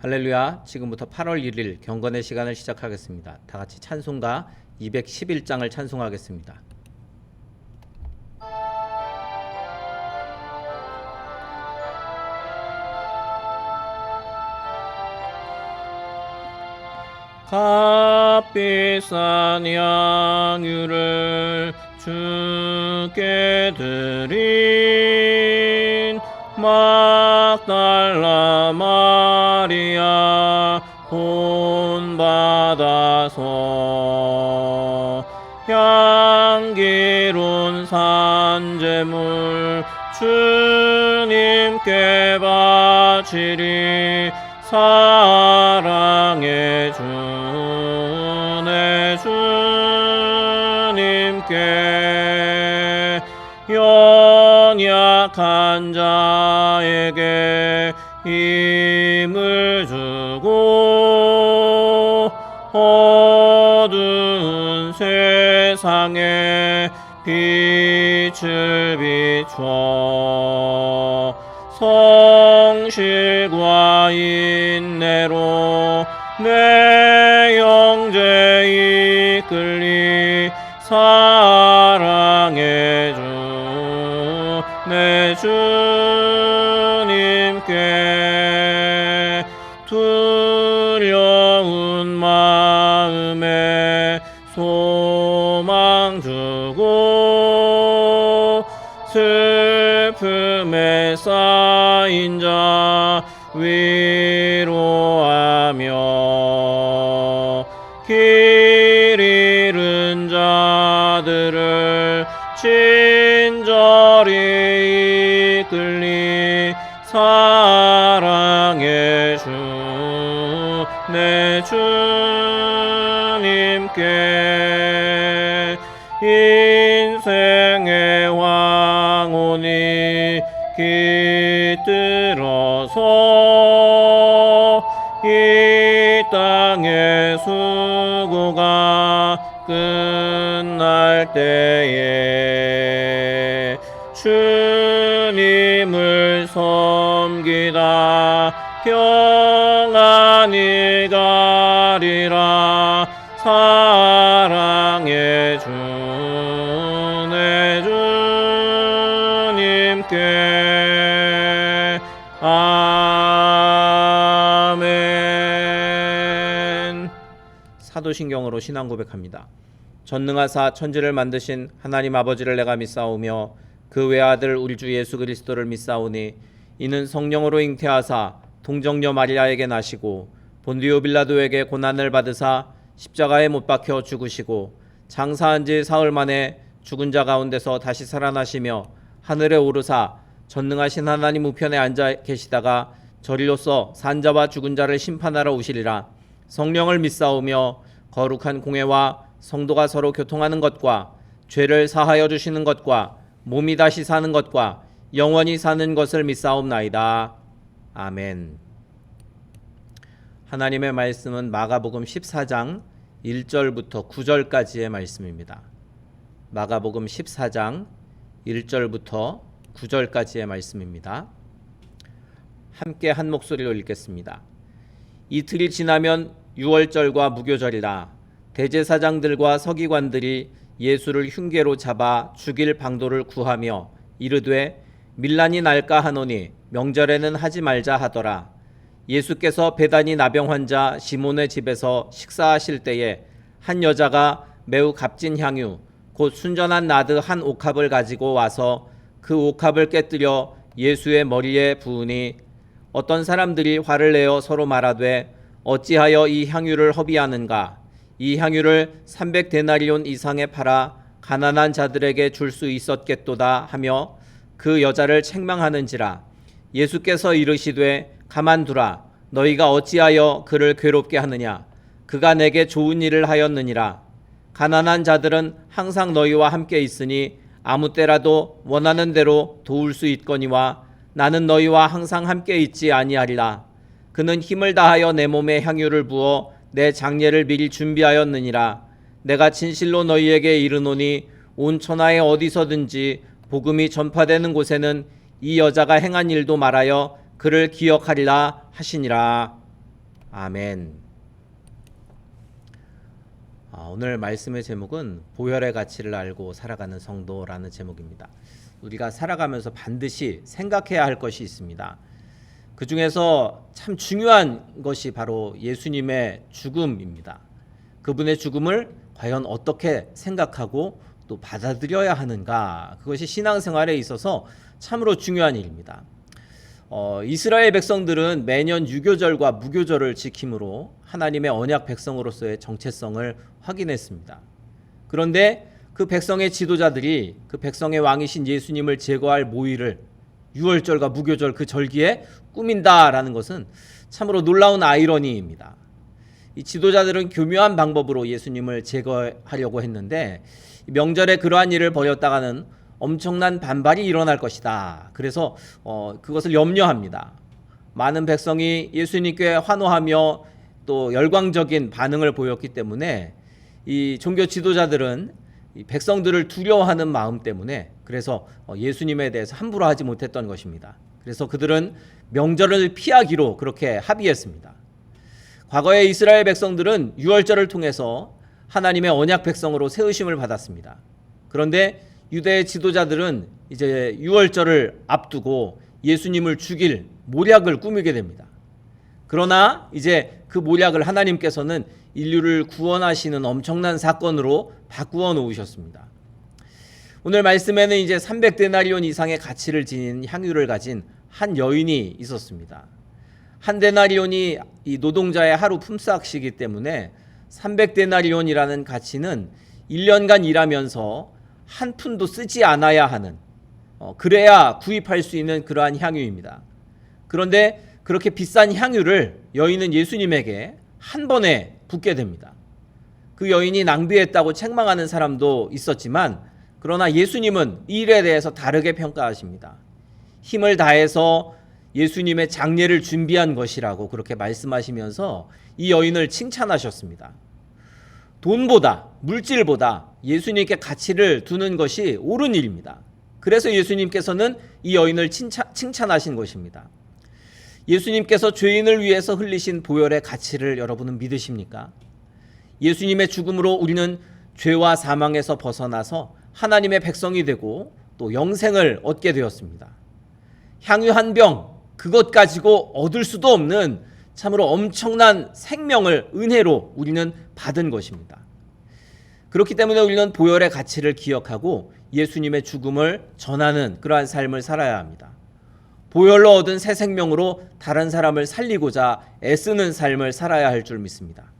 할렐루야. 지금부터 8월 1일 경건의 시간을 시작하겠습니다. 다 같이 찬송가 211장을 찬송하겠습니다. 값비싼 향유를 주께 드린 막달라 마리아 본받아서 향기로운 산제물 주님께 바치리. 사랑의 주 내 주님께 연약한 자에게 힘을 주고 어두운 세상에 빛을 비춰 성실과 인내로 내 영제 이끌리. 사랑의 주 내 주님께 두려운 마음에 소망 주고 슬픔에 쌓인 자 위로하며 길 잃은 자들을 친절히 이끌리. 사랑의 주 내 주님께 인생의 황혼이 깃들어서 이 땅의 수고가 끝날 때에 주님을 섬기다 평안히 가리라. 사랑의 주 내 주님께 아멘. 사도신경으로 신앙 고백합니다. 전능하사 천지를 만드신 하나님 아버지를 내가 믿사오며 그 외아들 우리 주 예수 그리스도를 믿사오니 이는 성령으로 잉태하사 동정녀 마리아에게 나시고 본디오 빌라도에게 고난을 받으사 십자가에 못 박혀 죽으시고 장사한 지 사흘 만에 죽은 자 가운데서 다시 살아나시며 하늘에 오르사 전능하신 하나님 우편에 앉아 계시다가 저리로서 산자와 죽은 자를 심판하러 오시리라. 성령을 믿사오며 거룩한 공회와 성도가 서로 교통하는 것과 죄를 사하여 주시는 것과 몸이 다시 사는 것과 영원히 사는 것을 믿사옵나이다. 아멘. 하나님의 말씀은 마가복음 14장 1절부터 9절까지의 말씀입니다. 마가복음 14장 1절부터 9절까지의 말씀입니다. 함께 한 목소리로 읽겠습니다. 이틀이 지나면 유월절과 무교절이라. 대제사장들과 서기관들이 예수를 흉계로 잡아 죽일 방도를 구하며 이르되 밀란이 날까 하노니 명절에는 하지 말자 하더라. 예수께서 베다니 나병 환자 시몬의 집에서 식사하실 때에 한 여자가 매우 값진 향유 곧 순전한 나드 한 옥합을 가지고 와서 그 옥합을 깨뜨려 예수의 머리에 부으니 어떤 사람들이 화를 내어 서로 말하되 어찌하여 이 향유를 허비하는가. 이 향유를 300데나리온 이상에 팔아 가난한 자들에게 줄 수 있었겠도다 하며 그 여자를 책망하는지라. 예수께서 이르시되 가만두라. 너희가 어찌하여 그를 괴롭게 하느냐. 그가 내게 좋은 일을 하였느니라. 가난한 자들은 항상 너희와 함께 있으니 아무 때라도 원하는 대로 도울 수 있거니와 나는 너희와 항상 함께 있지 아니하리라. 그는 힘을 다하여 내 몸에 향유를 부어 내 장례를 미리 준비하였느니라. 내가 진실로 너희에게 이르노니 온 천하에 어디서든지 복음이 전파되는 곳에는 이 여자가 행한 일도 말하여 그를 기억하리라 하시니라. 아멘. 오늘 말씀의 제목은 보혈의 가치를 알고 살아가는 성도라는 제목입니다. 우리가 살아가면서 반드시 생각해야 할 것이 있습니다. 그 중에서 참 중요한 것이 바로 예수님의 죽음입니다. 그분의 죽음을 과연 어떻게 생각하고 또 받아들여야 하는가, 그것이 신앙생활에 있어서 참으로 중요한 일입니다. 이스라엘 백성들은 매년 유교절과 무교절을 지킴으로 하나님의 언약 백성으로서의 정체성을 확인했습니다. 그런데 그 백성의 지도자들이 그 백성의 왕이신 예수님을 제거할 모의를 유월절과 무교절 그 절기에 꾸민다라는 것은 참으로 놀라운 아이러니입니다. 이 지도자들은 교묘한 방법으로 예수님을 제거하려고 했는데 명절에 그러한 일을 벌였다가는 엄청난 반발이 일어날 것이다. 그래서 그것을 염려합니다. 많은 백성이 예수님께 환호하며 또 열광적인 반응을 보였기 때문에 이 종교 지도자들은 이 백성들을 두려워하는 마음 때문에 그래서 예수님에 대해서 함부로 하지 못했던 것입니다. 그래서 그들은 명절을 피하기로 그렇게 합의했습니다. 과거의 이스라엘 백성들은 유월절을 통해서 하나님의 언약 백성으로 세우심을 받았습니다. 그런데 유대의 지도자들은 이제 유월절을 앞두고 예수님을 죽일 모략을 꾸미게 됩니다. 그러나 이제 그 모략을 하나님께서는 인류를 구원하시는 엄청난 사건으로 바꾸어 놓으셨습니다. 오늘 말씀에는 이제 300데나리온 이상의 가치를 지닌 향유를 가진 한 여인이 있었습니다. 한 데나리온이 이 노동자의 하루 품삯이기 때문에 300데나리온이라는 가치는 1년간 일하면서 한 푼도 쓰지 않아야 하는, 그래야 구입할 수 있는 그러한 향유입니다. 그런데 그렇게 비싼 향유를 여인은 예수님에게 한 번에 붓게 됩니다. 그 여인이 낭비했다고 책망하는 사람도 있었지만 그러나 예수님은 이 일에 대해서 다르게 평가하십니다. 힘을 다해서 예수님의 장례를 준비한 것이라고 그렇게 말씀하시면서 이 여인을 칭찬하셨습니다. 돈보다, 물질보다 예수님께 가치를 두는 것이 옳은 일입니다. 그래서 예수님께서는 이 여인을 칭찬하신 것입니다. 예수님께서 죄인을 위해서 흘리신 보혈의 가치를 여러분은 믿으십니까? 예수님의 죽음으로 우리는 죄와 사망에서 벗어나서 하나님의 백성이 되고 또 영생을 얻게 되었습니다. 향유 한 병, 그것 가지고 얻을 수도 없는 참으로 엄청난 생명을 은혜로 우리는 받은 것입니다. 그렇기 때문에 우리는 보혈의 가치를 기억하고 예수님의 죽음을 전하는 그러한 삶을 살아야 합니다. 보혈로 얻은 새 생명으로 다른 사람을 살리고자 애쓰는 삶을 살아야 할 줄 믿습니다.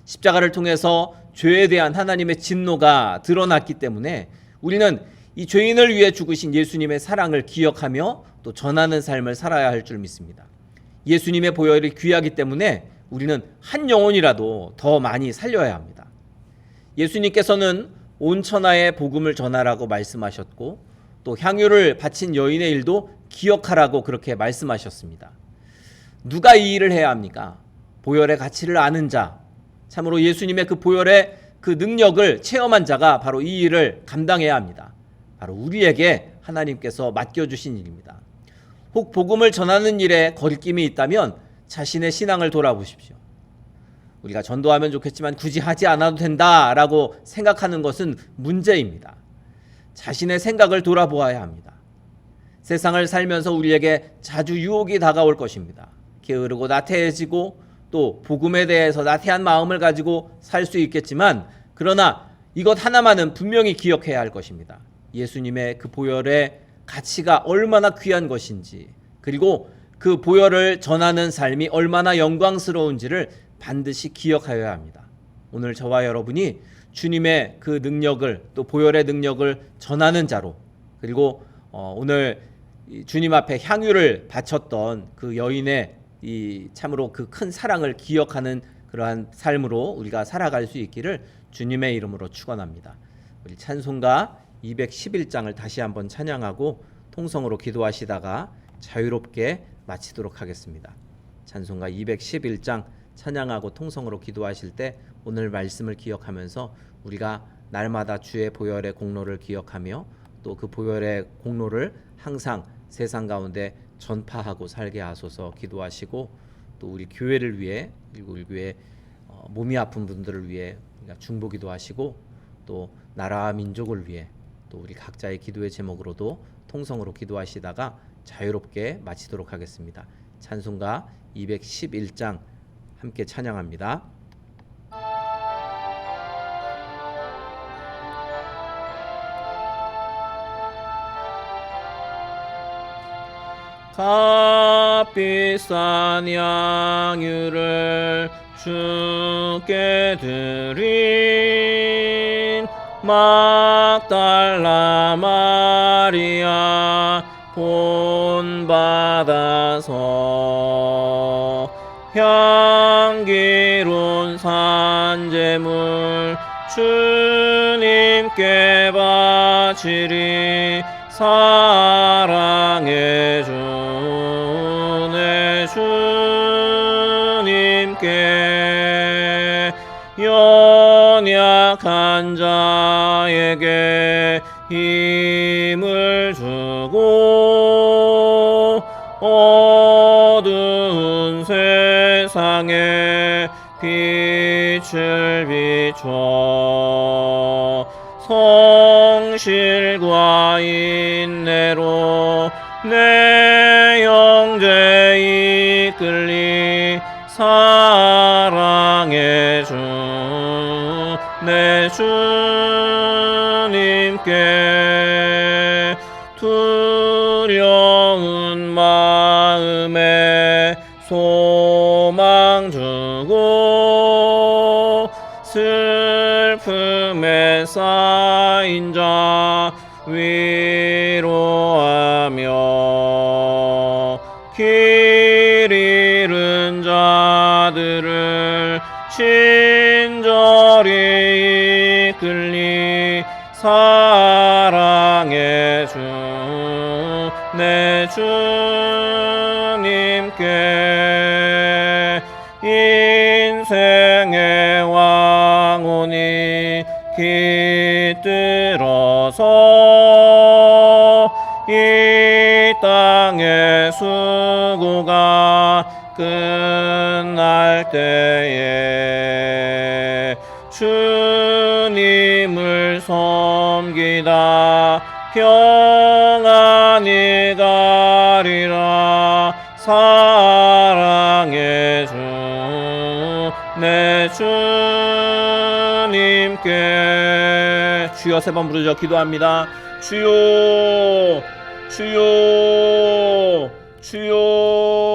십자가를 통해서 죄에 대한 하나님의 진노가 드러났기 때문에 우리는 이 죄인을 위해 죽으신 예수님의 사랑을 기억하며 또 전하는 삶을 살아야 할 줄 믿습니다. 예수님의 보혈이 귀하기 때문에 우리는 한 영혼이라도 더 많이 살려야 합니다. 예수님께서는 온 천하에 복음을 전하라고 말씀하셨고 또 향유를 바친 여인의 일도 기억하라고 그렇게 말씀하셨습니다. 누가 이 일을 해야 합니까? 보혈의 가치를 아는 자, 참으로 예수님의 그 보혈의 그 능력을 체험한 자가 바로 이 일을 감당해야 합니다. 바로 우리에게 하나님께서 맡겨주신 일입니다. 혹 복음을 전하는 일에 거리낌이 있다면 자신의 신앙을 돌아보십시오. 우리가 전도하면 좋겠지만 굳이 하지 않아도 된다라고 생각하는 것은 문제입니다. 자신의 생각을 돌아보아야 합니다. 세상을 살면서 우리에게 자주 유혹이 다가올 것입니다. 게으르고 나태해지고 또 복음에 대해서 나태한 마음을 가지고 살 수 있겠지만 그러나 이것 하나만은 분명히 기억해야 할 것입니다. 예수님의 그 보혈의 가치가 얼마나 귀한 것인지 그리고 그 보혈을 전하는 삶이 얼마나 영광스러운지를 반드시 기억하여야 합니다. 오늘 저와 여러분이 주님의 그 능력을 또 보혈의 능력을 전하는 자로 그리고 오늘 주님 앞에 향유를 바쳤던 그 여인의 이 참으로 그 큰 사랑을 기억하는 그러한 삶으로 우리가 살아갈 수 있기를 주님의 이름으로 축원합니다. 우리 찬송가 211장을 다시 한번 찬양하고 통성으로 기도하시다가 자유롭게 마치도록 하겠습니다. 찬송가 211장 찬양하고 통성으로 기도하실 때 오늘 말씀을 기억하면서 우리가 날마다 주의 보혈의 공로를 기억하며 또 그 보혈의 공로를 항상 세상 가운데 전파하고 살게 하소서 기도하시고 또 우리 교회를 위해, 그리고 우리 교회 몸이 아픈 분들을 위해 중보기도 하시고, 또 나라와 민족을 위해, 또 우리 각자의 기도의 제목으로도 통성으로 기도하시다가 자유롭게 마치도록 하겠습니다. 찬송가 211장 함께 찬양합니다. 값비싼 양유를 주께 드린 막달라 마리아 본받아서 향기로운 산제물 주님께 바치리. 사랑의 주 내 주님께 연약한 자에게 힘을 주고 어두운 세상에 빛을 비춰 성실과 인내로 내 영제 이끌리. 사랑의 주 내 주님께 두려운 마음에 소망 주고 슬픔에 쌓인 자 위로하며 길 잃은 자들을 친절히 이끌리. 사랑의 주 내 주님께 인생의 왕혼이 깃들어서 이 땅의 수고가 끝날 때에 주님을 섬기다 평안히 가리라. 사랑의 주 내 주님께. 주여 세 번 부르짖어 기도합니다. 주여 주여 주여